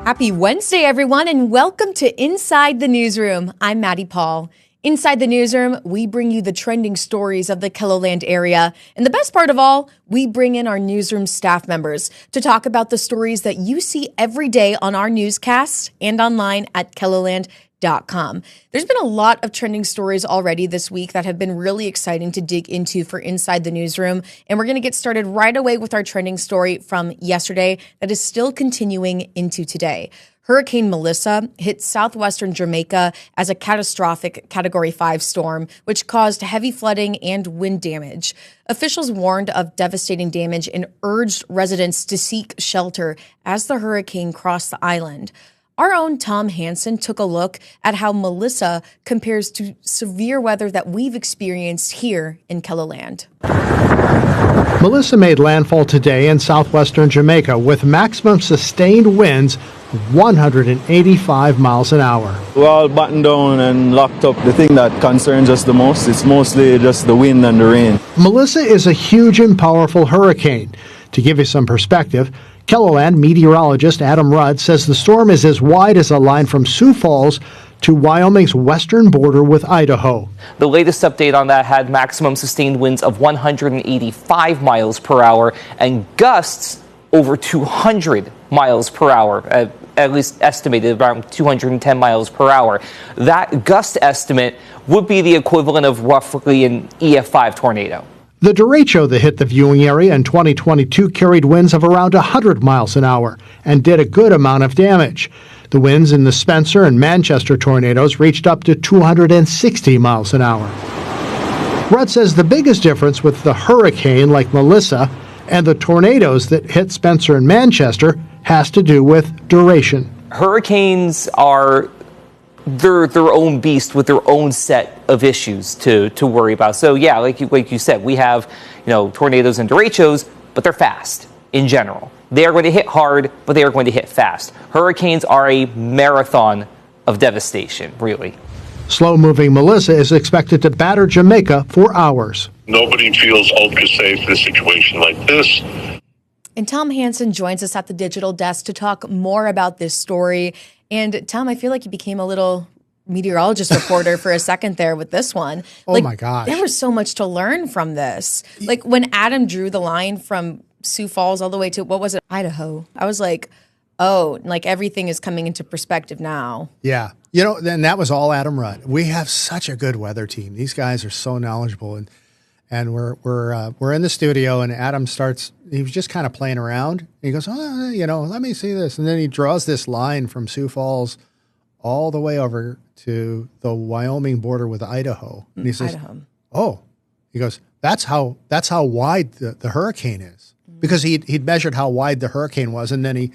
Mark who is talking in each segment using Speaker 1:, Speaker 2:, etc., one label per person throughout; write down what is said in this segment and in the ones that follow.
Speaker 1: Happy Wednesday, everyone, and welcome to Inside the Newsroom. I'm Maddie Paul. Inside the Newsroom, we bring you the trending stories of the KELOLAND area. And the best part of all, we bring in our newsroom staff members to talk about the stories that you see every day on our newscasts and online at KELOLAND.com. There's been a lot of trending stories already this week that have been really exciting to dig into for Inside the Newsroom. And we're going to get started right away with our trending story from yesterday that is still continuing into today. Hurricane Melissa hit southwestern Jamaica as a catastrophic Category 5 storm, which caused heavy flooding and wind damage. Officials warned of devastating damage and urged residents to seek shelter as the hurricane crossed the island. Our own Tom Hansen took a look at how Melissa compares to severe weather that we've experienced here in KELOLAND.
Speaker 2: Melissa made landfall today in southwestern Jamaica with maximum sustained winds of 185 miles an hour.
Speaker 3: We're all buttoned down and locked up. The thing that concerns us the most is mostly just the wind and the rain.
Speaker 2: Melissa is a huge and powerful hurricane. To give you some perspective, KELOLAND meteorologist Adam Rudd says the storm is as wide as a line from Sioux Falls to Wyoming's western border with Idaho.
Speaker 4: The latest update on that had maximum sustained winds of 185 miles per hour and gusts over 200 miles per hour, at least estimated around 210 miles per hour. That gust estimate would be the equivalent of roughly an EF5 tornado.
Speaker 2: The derecho that hit the viewing area in 2022 carried winds of around 100 miles an hour and did a good amount of damage. The winds in the Spencer and Manchester tornadoes reached up to 260 miles an hour. Rudd says the biggest difference with the hurricane like Melissa and the tornadoes that hit Spencer and Manchester has to do with duration.
Speaker 4: Hurricanes are their own beast with their own set of issues to worry about. So yeah, like you said, we have tornadoes and derechos, but they're fast in general. They are going to hit hard, but they are going to hit fast. Hurricanes are a marathon of devastation, really.
Speaker 2: Slow-moving Melissa is expected to batter Jamaica for hours.
Speaker 5: Nobody feels ultra safe in a situation like this.
Speaker 1: And Tom Hansen joins us at the digital desk to talk more about this story. And Tom, I feel like you became a little meteorologist reporter for a second there with this one.
Speaker 2: Oh my gosh.
Speaker 1: There was so much to learn from this. Like when Adam drew the line from Sioux Falls all the way to, what was it, Idaho? I was like, oh, like everything is coming into perspective now.
Speaker 2: Yeah. And that was all Adam Rudd. We have such a good weather team. These guys are so knowledgeable. And we're in the studio, and Adam he was just kind of playing around. He goes, let me see this. And then he draws this line from Sioux Falls all the way over to the Wyoming border with Idaho. And he says,
Speaker 1: Idaho.
Speaker 2: Oh, he goes, that's how wide the hurricane is. Because he'd measured how wide the hurricane was, and then he,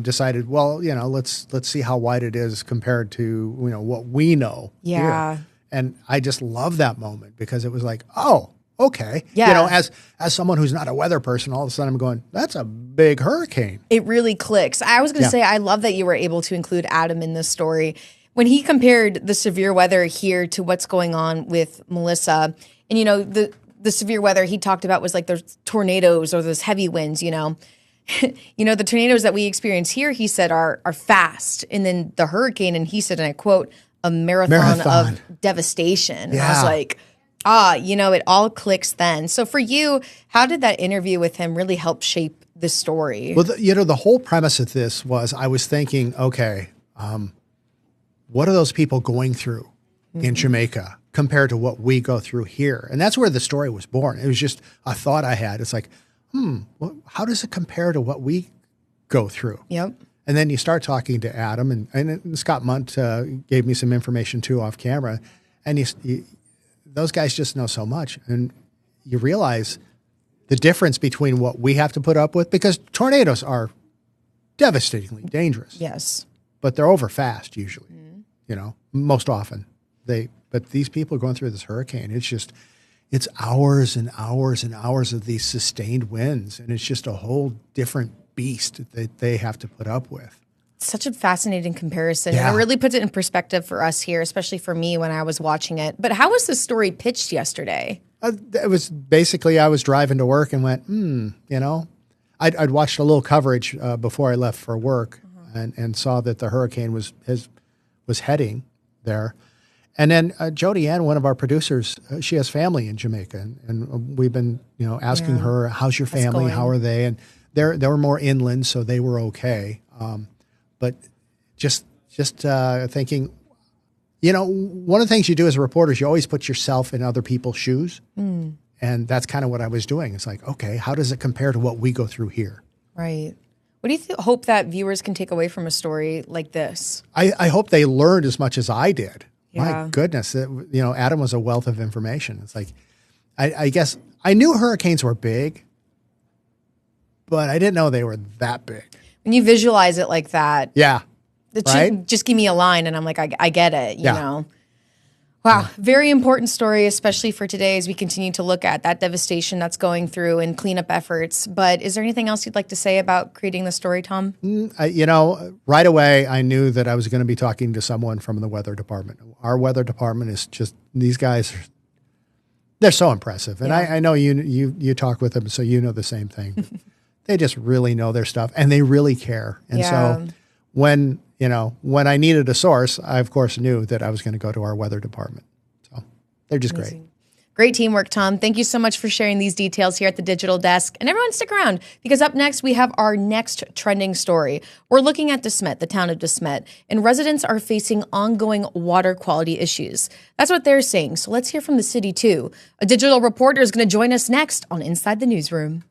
Speaker 2: decided, well, let's see how wide it is compared to, what we know.
Speaker 1: Yeah.
Speaker 2: Here. And I just love that moment because it was like, oh, okay.
Speaker 1: Yeah.
Speaker 2: As someone who's not a weather person, all of a sudden I'm going, that's a big hurricane.
Speaker 1: It really clicks. I was going to say, I love that you were able to include Adam in this story. When he compared the severe weather here to what's going on with Melissa, and, the severe weather he talked about was like those tornadoes or those heavy winds, the tornadoes that we experience here, he said, are fast. And then the hurricane, and he said, and I quote, a marathon of devastation.
Speaker 2: Yeah.
Speaker 1: I was like, it all clicks then. So for you, how did that interview with him really help shape the story?
Speaker 2: Well, the whole premise of this was I was thinking, okay, what are those people going through in Jamaica compared to what we go through here? And that's where the story was born. It was just a thought I had. It's like, how does it compare to what we go through?
Speaker 1: Yep.
Speaker 2: And then you start talking to Adam, and Scott Munt gave me some information too off camera, and those guys just know so much, and you realize the difference between what we have to put up with, because tornadoes are devastatingly dangerous.
Speaker 1: Yes.
Speaker 2: But they're over fast usually, most often. But these people are going through this hurricane. It's hours and hours and hours of these sustained winds, and it's just a whole different beast that they have to put up with.
Speaker 1: Such a fascinating comparison.
Speaker 2: Yeah.
Speaker 1: And it really puts it in perspective for us here, especially for me when I was watching it. But how was the story pitched yesterday?
Speaker 2: It was basically I was driving to work and went, I'd watched a little coverage before I left for work, and saw that the hurricane was heading there. And then Jody Ann, one of our producers, she has family in Jamaica, and we've been asking her, how's your family? How are they? And they were more inland, so they were okay. But just thinking, one of the things you do as a reporter is you always put yourself in other people's shoes. Mm. And that's kind of what I was doing. It's like, okay, how does it compare to what we go through here?
Speaker 1: Right. What do you hope that viewers can take away from a story like this?
Speaker 2: I hope they learned as much as I did.
Speaker 1: Yeah.
Speaker 2: My goodness, Adam was a wealth of information. It's like, I guess I knew hurricanes were big, but I didn't know they were that big.
Speaker 1: When you visualize it like that,
Speaker 2: yeah,
Speaker 1: just give me a line and I'm like, I get it, you know. Wow, very important story, especially for today as we continue to look at that devastation that's going through and cleanup efforts. But is there anything else you'd like to say about creating the story, Tom?
Speaker 2: Right away, I knew that I was going to be talking to someone from the weather department. Our weather department is just, these guys, they're so impressive. And I know you talk with them, so you know the same thing. They just really know their stuff, and they really care. And so when I needed a source, I, of course, knew that I was going to go to our weather department. So they're just great.
Speaker 1: Great teamwork, Tom. Thank you so much for sharing these details here at the digital desk. And everyone stick around, because up next we have our next trending story. We're looking at Smet, the town of Smet, and residents are facing ongoing water quality issues. That's what they're saying. So let's hear from the city, too. A digital reporter is going to join us next on Inside the Newsroom.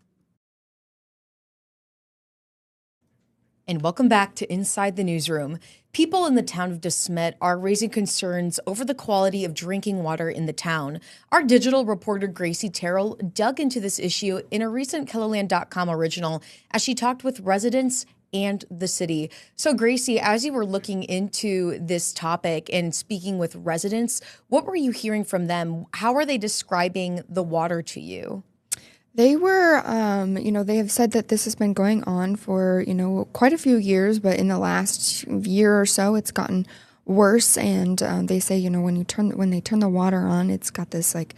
Speaker 1: And welcome back to Inside the Newsroom. People in the town of Smet are raising concerns over the quality of drinking water in the town. Our digital reporter Gracie Terrell dug into this issue in a recent KELOLAND.com original as she talked with residents and the city. So Gracie, as you were looking into this topic and speaking with residents, what were you hearing from them? How are they describing the water to you?
Speaker 6: They were, they have said that this has been going on for, quite a few years, but in the last year or so, it's gotten worse. And they say, when they turn the water on, it's got this like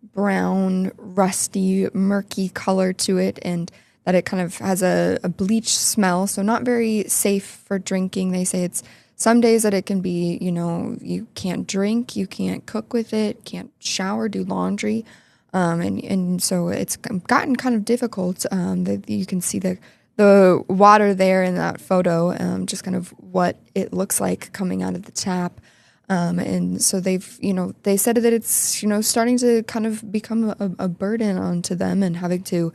Speaker 6: brown, rusty, murky color to it, and that it kind of has a bleach smell. So not very safe for drinking. They say it's some days that it can be, you can't drink, you can't cook with it, can't shower, do laundry. And so it's gotten kind of difficult. You can see the water there in that photo, just kind of what it looks like coming out of the tap. And so they said that it's, starting to kind of become a burden onto them, and having to,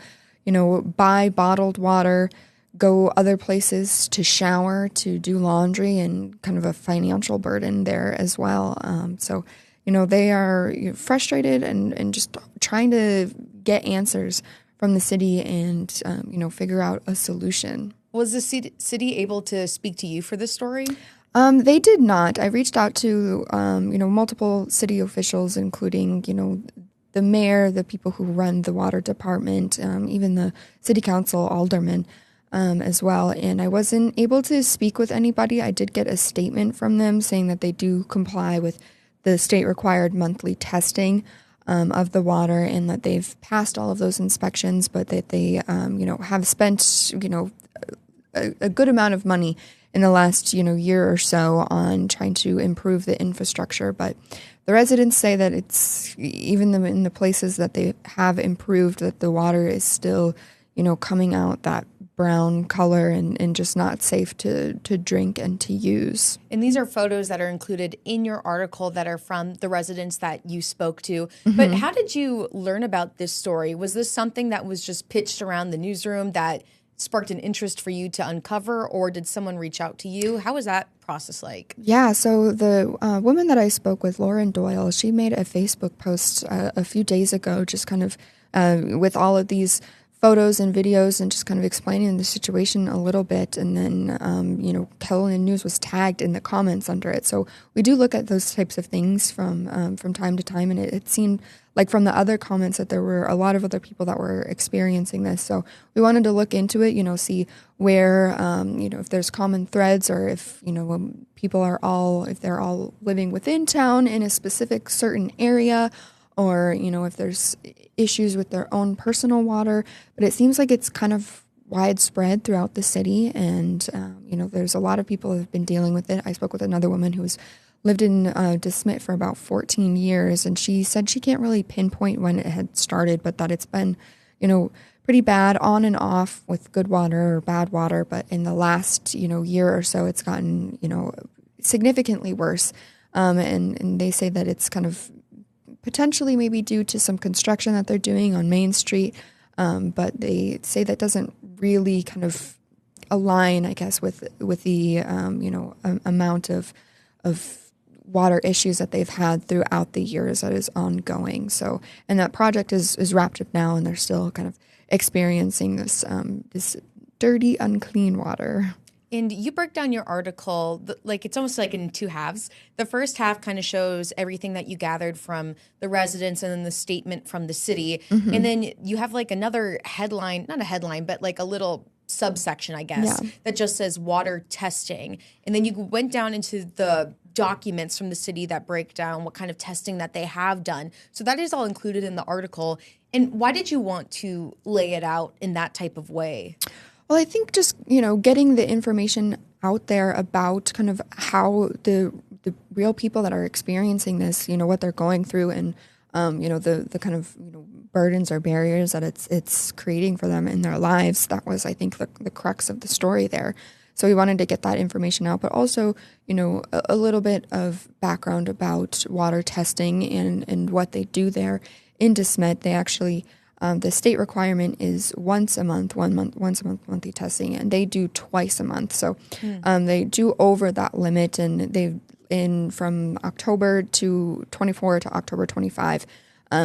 Speaker 6: buy bottled water, go other places to shower, to do laundry, and kind of a financial burden there as well. So they are frustrated and just trying to get answers from the city and, figure out a solution.
Speaker 1: Was the city able to speak to you for this story?
Speaker 6: They did not. I reached out to, multiple city officials, including, the mayor, the people who run the water department, even the city council alderman as well. And I wasn't able to speak with anybody. I did get a statement from them saying that they do comply with the state-required monthly testing of the water, and that they've passed all of those inspections, but that they, have spent, a good amount of money in the last, year or so on trying to improve the infrastructure. But the residents say that it's, even in the places that they have improved, that the water is still, coming out that brown color and just not safe to drink and to use.
Speaker 1: And these are photos that are included in your article that are from the residents that you spoke to.
Speaker 6: Mm-hmm.
Speaker 1: But how did you learn about this story? Was this something that was just pitched around the newsroom that sparked an interest for you to uncover, or did someone reach out to you? How was that process like?
Speaker 6: Yeah, so the woman that I spoke with, Lauren Doyle, she made a Facebook post a few days ago, just kind of with all of these photos and videos and just kind of explaining the situation a little bit. And then, KELOLAND News was tagged in the comments under it. So we do look at those types of things from time to time. And it seemed like from the other comments that there were a lot of other people that were experiencing this. So we wanted to look into it, see where, if there's common threads, or if, people are if they're all living within town in a specific certain area, or, if there's issues with their own personal water. But it seems like it's kind of widespread throughout the city, and there's a lot of people who have been dealing with it. I spoke with another woman who's lived in Smet for about 14 years, and she said she can't really pinpoint when it had started, but that it's been, pretty bad on and off with good water or bad water. But in the last, year or so, it's gotten, significantly worse. And they say that it's kind of potentially maybe due to some construction that they're doing on Main Street. But they say that doesn't really kind of align, I guess, with the, amount of water issues that they've had throughout the years that is ongoing. So, and that project is wrapped up now, and they're still kind of experiencing this dirty, unclean water.
Speaker 1: And you broke down your article, like it's almost like in two halves. The first half kind of shows everything that you gathered from the residents and then the statement from the city. Mm-hmm. And then you have like another headline, not a headline, but like a little subsection, I guess, that just says water testing. And then you went down into the documents from the city that break down what kind of testing that they have done. So that is all included in the article. And why did you want to lay it out in that type of way?
Speaker 6: Well, I think just, getting the information out there about kind of how the real people that are experiencing this, what they're going through, and, the kind of, burdens or barriers that it's creating for them in their lives. That was, I think, the crux of the story there. So we wanted to get that information out, but also, a little bit of background about water testing and what they do there in Smet. They actually, the state requirement is once a month monthly testing, and they do twice a month. So they do over that limit, and from October to 24 to October 25,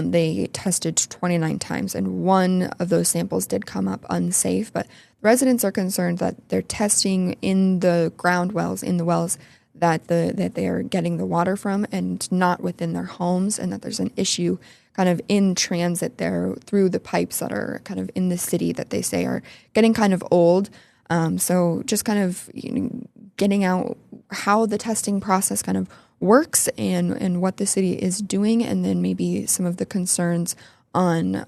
Speaker 6: they tested 29 times, and one of those samples did come up unsafe. But residents are concerned that they're testing in the ground wells, in the wells that they are getting the water from, and not within their homes, and that there's an issue kind of in transit there through the pipes that are kind of in the city that they say are getting kind of old. So just kind of getting out how the testing process kind of works and what the city is doing, and then maybe some of the concerns on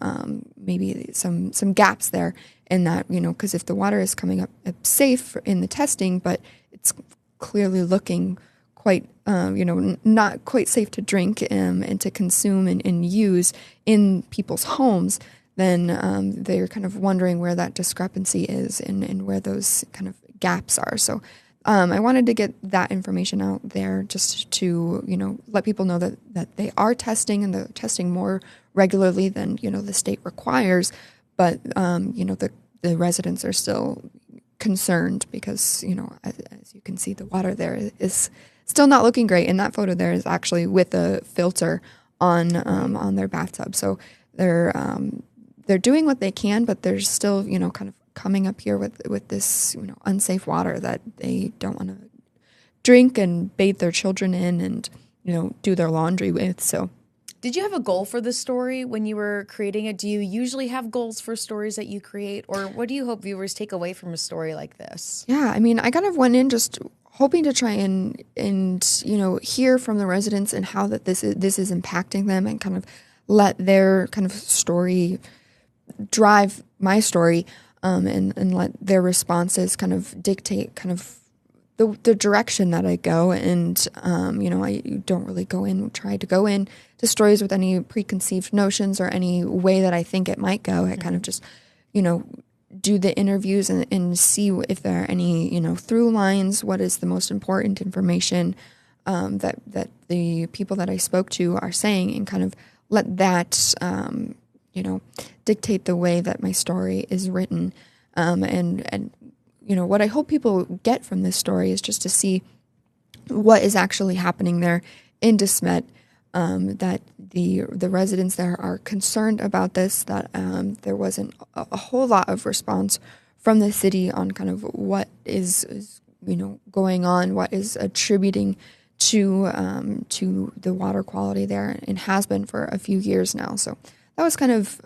Speaker 6: maybe some gaps there in that, because if the water is coming up safe in the testing, but it's clearly looking quite, not quite safe to drink and to consume and use in people's homes, then they're kind of wondering where that discrepancy is and where those kind of gaps are. So I wanted to get that information out there just to, let people know that they are testing, and they're testing more regularly than, the state requires. But, the residents are still concerned because, as you can see, the water there is still not looking great. And that photo there is actually with a filter on their bathtub. So they're doing what they can, but they're still, kind of coming up here with this, unsafe water that they don't want to drink and bathe their children in and, do their laundry with. So,
Speaker 1: did you have a goal for this story when you were creating it? Do you usually have goals for stories that you create, or what do you hope viewers take away from a story like this?
Speaker 6: Yeah, I mean, I kind of went in just hoping to try and hear from the residents and how that this is impacting them, and kind of let their kind of story drive my story. And let their responses kind of dictate kind of the direction that I go. And, I don't really try to go in to stories with any preconceived notions or any way that I think it might go. I kind of just, do the interviews and see if there are any, through lines, what is the most important information that the people that I spoke to are saying, and kind of let that dictate the way that my story is written. And what I hope people get from this story is just to see what is actually happening there in Smet, that the residents there are concerned about this, that there wasn't a whole lot of response from the city on kind of what is going on, what is attributing to the water quality there, and has been for a few years now. So that was kind of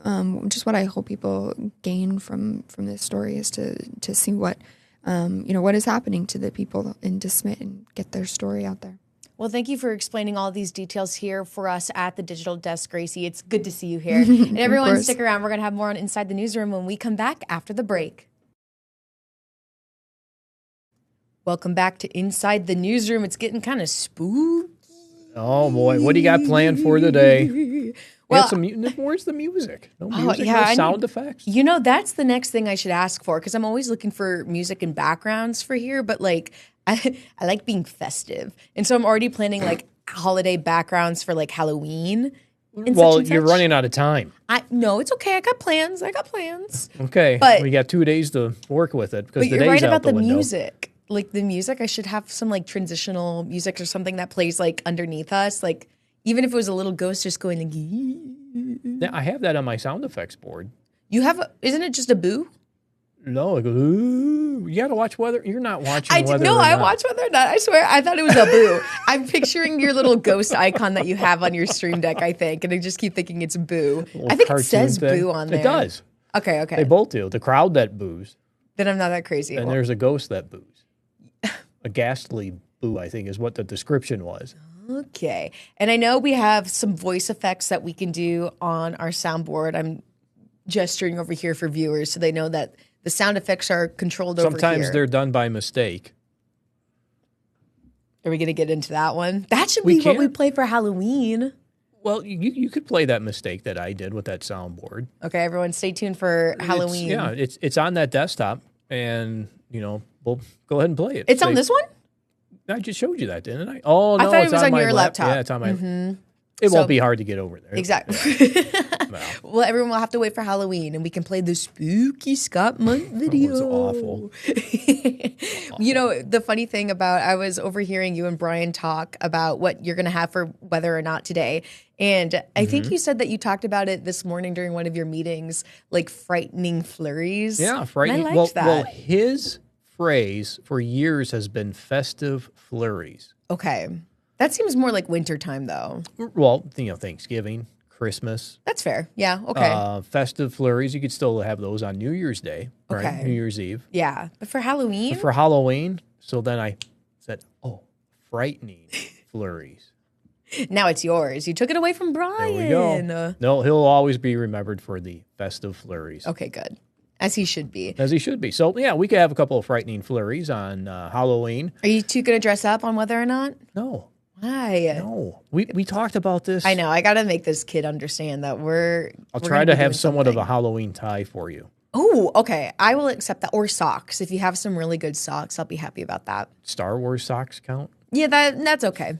Speaker 6: just what I hope people gain from this story, is to see what what is happening to the people in Smet and get their story out there.
Speaker 1: Well, thank you for explaining all these details here for us at the Digital Desk, Gracie. It's good to see you here. And everyone, stick around. We're going to have more on Inside the Newsroom when we come back after the break. Welcome back to Inside the Newsroom. It's getting kind of spooky.
Speaker 7: Oh, boy. What do you got planned for today?
Speaker 1: Well,
Speaker 7: where's the music? No music,
Speaker 1: yeah,
Speaker 7: no sound effects?
Speaker 1: You know, that's the next thing I should ask for, because I'm always looking for music and backgrounds for here, but like I like being festive. And so I'm already planning like holiday backgrounds for like Halloween.
Speaker 7: Well, you're running out of time.
Speaker 1: No, it's okay. I got plans.
Speaker 7: Okay.
Speaker 1: But
Speaker 7: we got 2 days to work with it because the
Speaker 1: you're
Speaker 7: day's
Speaker 1: right
Speaker 7: out
Speaker 1: about
Speaker 7: the window.
Speaker 1: music. Like the music, I should have some like transitional music or something that plays like underneath us. Like even if it was a little ghost just going like.
Speaker 7: Yeah, I have that on my sound effects board.
Speaker 1: You have, isn't it just a boo?
Speaker 7: No, it goes, ooh. You got to watch weather. You're not watching weather.
Speaker 1: No, I watch Whether or Not. I swear, I thought it was a boo. I'm picturing your little ghost icon that you have on your stream deck, I think, and I just keep thinking it's boo. I think it says boo on there.
Speaker 7: It does.
Speaker 1: Okay.
Speaker 7: They both do. The crowd that boos.
Speaker 1: Then I'm not that crazy.
Speaker 7: And there's a ghost that boos. A ghastly boo, I think, is what the description was.
Speaker 1: Okay. And I know we have some voice effects that we can do on our soundboard. I'm gesturing over here for viewers so they know that the sound effects are controlled over here.
Speaker 7: Sometimes they're done by mistake.
Speaker 1: Are we going to get into that one? That should be what we play for Halloween.
Speaker 7: Well, you could play that mistake that I did with that soundboard.
Speaker 1: Okay, everyone, stay tuned for Halloween.
Speaker 7: It's on that desktop, and we'll go ahead and play it.
Speaker 1: It's on this one?
Speaker 7: I just showed you that, didn't I? Oh, no,
Speaker 1: I thought it
Speaker 7: it's
Speaker 1: was on your laptop.
Speaker 7: Yeah, it's on my. It won't be hard to get over there.
Speaker 1: Exactly. Well, everyone will have to wait for Halloween, and we can play the spooky Scott Month video.
Speaker 7: It was awful.
Speaker 1: You know, the funny thing about, I was overhearing you and Brian talk about what you're going to have for Whether or Not today. And I think you said that you talked about it this morning during one of your meetings, like frightening flurries.
Speaker 7: Yeah, frightening.
Speaker 1: And I liked that.
Speaker 7: Well, his phrase for years has been festive flurries.
Speaker 1: Okay. That seems more like wintertime, though.
Speaker 7: Well, Thanksgiving, Christmas.
Speaker 1: That's fair. Yeah, okay.
Speaker 7: Festive flurries, you could still have those on New Year's Day, right?
Speaker 1: Okay.
Speaker 7: New Year's Eve.
Speaker 1: Yeah, but for Halloween?
Speaker 7: But for Halloween, so then I said, frightening flurries.
Speaker 1: Now it's yours. You took it away from Brian.
Speaker 7: There we go. No, he'll always be remembered for the festive flurries.
Speaker 1: Okay, good. As he should be.
Speaker 7: As he should be. So, yeah, we could have a couple of frightening flurries on Halloween.
Speaker 1: Are you two going to dress up on Whether or Not?
Speaker 7: No.
Speaker 1: Why?
Speaker 7: No. We talked about this.
Speaker 1: I know. I got to make this kid understand that
Speaker 7: I'll try to have somewhat of a Halloween tie for you.
Speaker 1: Oh, okay. I will accept that. Or socks. If you have some really good socks, I'll be happy about that.
Speaker 7: Star Wars socks count?
Speaker 1: Yeah, that's okay.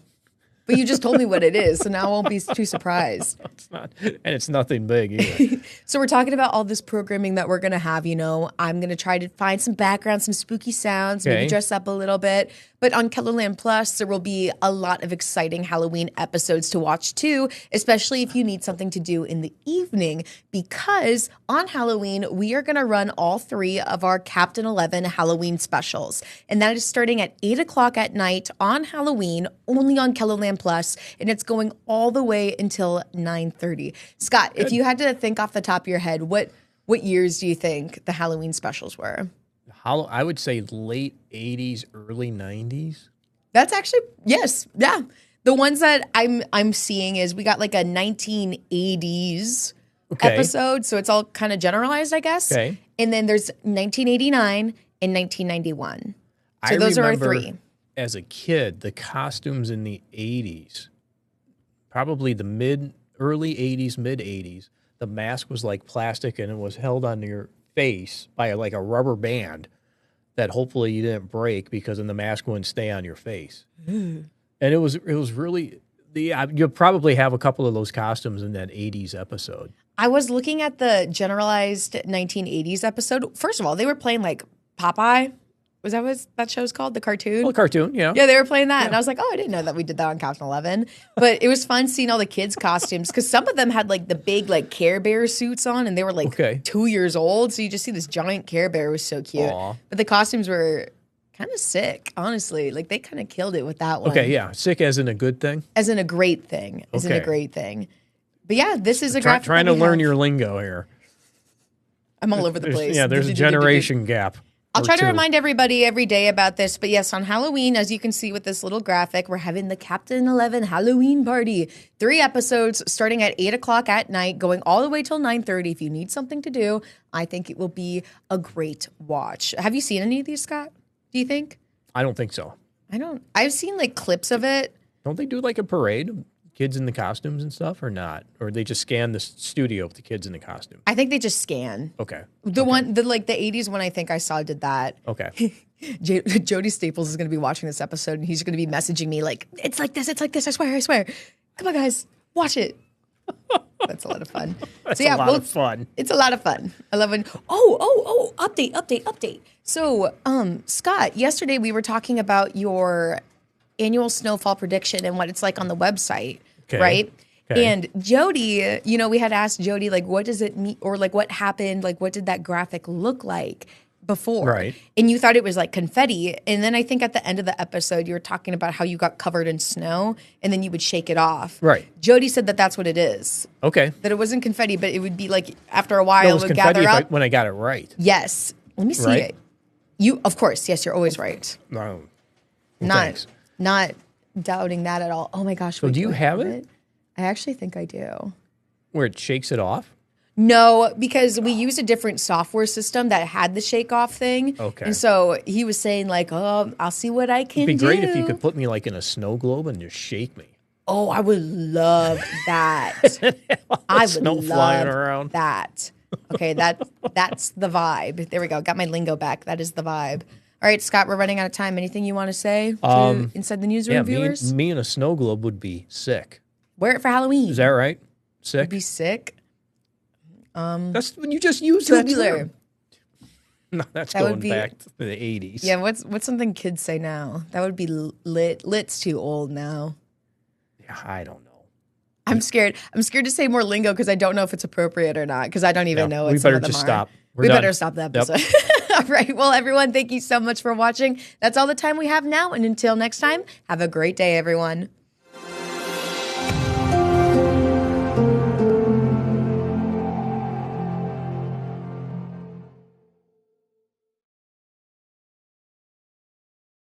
Speaker 1: But you just told me what it is, so now I won't be too surprised.
Speaker 7: It's not, and it's nothing big either.
Speaker 1: So we're talking about all this programming that we're going to have, I'm going to try to find some background, some spooky sounds, maybe dress up a little bit. But on KELOLAND Plus, there will be a lot of exciting Halloween episodes to watch too, especially if you need something to do in the evening, because on Halloween, we are going to run all 3 of our Captain 11 Halloween specials. And that is starting at 8 o'clock at night on Halloween, only on KELOLAND Plus, and it's going all the way until 9:30. Scott, if you had to think off the top of your head, what years do you think the Halloween specials were?
Speaker 7: I would say late 80s, early 90s.
Speaker 1: That's actually, yes, yeah. The ones that I'm seeing is we got like a 1980s episode, so it's all kind of generalized, I guess.
Speaker 7: Okay.
Speaker 1: And then there's 1989 and 1991. So those are our 3.
Speaker 7: As a kid, the costumes in the 80s, probably the early 80s, mid 80s, the mask was like plastic and it was held on your face by like a rubber band that hopefully you didn't break because then the mask wouldn't stay on your face. And it was really you'll probably have a couple of those costumes in that 80s episode.
Speaker 1: I was looking at the generalized 1980s episode. First of all, they were playing like Popeye. Was that what that show's called? The cartoon?
Speaker 7: Well, cartoon, yeah.
Speaker 1: Yeah, they were playing that. Yeah. And I was like, I didn't know that we did that on Captain 11. But it was fun seeing all the kids' costumes because some of them had like the big like Care Bear suits on and they were like 2 years old. So you just see this giant Care Bear. It was so cute.
Speaker 7: Aww.
Speaker 1: But the costumes were kind of sick, honestly. Like they kind of killed it with that one.
Speaker 7: Okay, yeah. Sick as in a good thing?
Speaker 1: As in a great thing. As in a great thing. But yeah, this is a graphic.
Speaker 7: Trying to learn your lingo here.
Speaker 1: I'm all over the place.
Speaker 7: Yeah, there's a generation gap.
Speaker 1: I'll try to remind everybody every day about this. But yes, on Halloween, as you can see with this little graphic, we're having the Captain 11 Halloween party. 3 episodes starting at 8 o'clock at night, going all the way till 9:30. If you need something to do, I think it will be a great watch. Have you seen any of these, Scott? Do you think?
Speaker 7: I don't think so.
Speaker 1: I've seen like clips of it.
Speaker 7: Don't they do like a parade? Kids in the costumes and stuff, or not? Or they just scan the studio with the kids in the costume?
Speaker 1: I think they just scan.
Speaker 7: Okay.
Speaker 1: The 80s one I think I saw did that.
Speaker 7: Okay.
Speaker 1: Jody Staples is going to be watching this episode and he's going to be messaging me like, it's like this, I swear. Come on, guys, watch it. That's a lot of fun.
Speaker 7: That's a lot of fun.
Speaker 1: It's a lot of fun. I love when, update. So, Scott, yesterday we were talking about your annual snowfall prediction and what it's like on the website, right? Okay. And Jody, we had asked Jody, like, what does it mean? Or like, what happened? Like, what did that graphic look like before?
Speaker 7: Right.
Speaker 1: And you thought it was like confetti. And then I think at the end of the episode, you were talking about how you got covered in snow and then you would shake it off.
Speaker 7: Right.
Speaker 1: Jody said that that's what it is.
Speaker 7: Okay.
Speaker 1: That it wasn't confetti, but it would be like after a while, it would gather up.
Speaker 7: When I got it right.
Speaker 1: Yes. Let me see it. You, of course, yes, you're always right.
Speaker 7: No.
Speaker 1: Not doubting that at all. Oh my gosh.
Speaker 7: So do you have it?
Speaker 1: I actually think I do.
Speaker 7: Where it shakes it off?
Speaker 1: No, because we used a different software system that had the shake off thing. Okay. And so he was saying like, oh, I'll see what I can do.
Speaker 7: It'd be great if you could put me like in a snow globe and just shake me.
Speaker 1: Oh, I would love that. I would
Speaker 7: snow flying around.
Speaker 1: That. Okay, that's the vibe. There we go. Got my lingo back. That is the vibe. All right, Scott, we're running out of time. Anything you want to say to Inside the Newsroom viewers?
Speaker 7: Me in a snow globe would be sick.
Speaker 1: Wear it for Halloween.
Speaker 7: Is that right? Sick?
Speaker 1: Would be sick.
Speaker 7: That's when you just use
Speaker 1: tubular.
Speaker 7: That term. No, that's going back to the 80s.
Speaker 1: Yeah, what's something kids say now? That would be lit. Lit's too old now.
Speaker 7: Yeah, I don't know.
Speaker 1: I'm scared. I'm scared to say more lingo because I don't know if it's appropriate or not because I don't even know what
Speaker 7: we
Speaker 1: some
Speaker 7: better
Speaker 1: of them
Speaker 7: just
Speaker 1: are.
Speaker 7: Stop.
Speaker 1: We better stop the episode. Yep. All right. Well, everyone, thank you so much for watching. That's all the time we have now. And until next time, have a great day, everyone.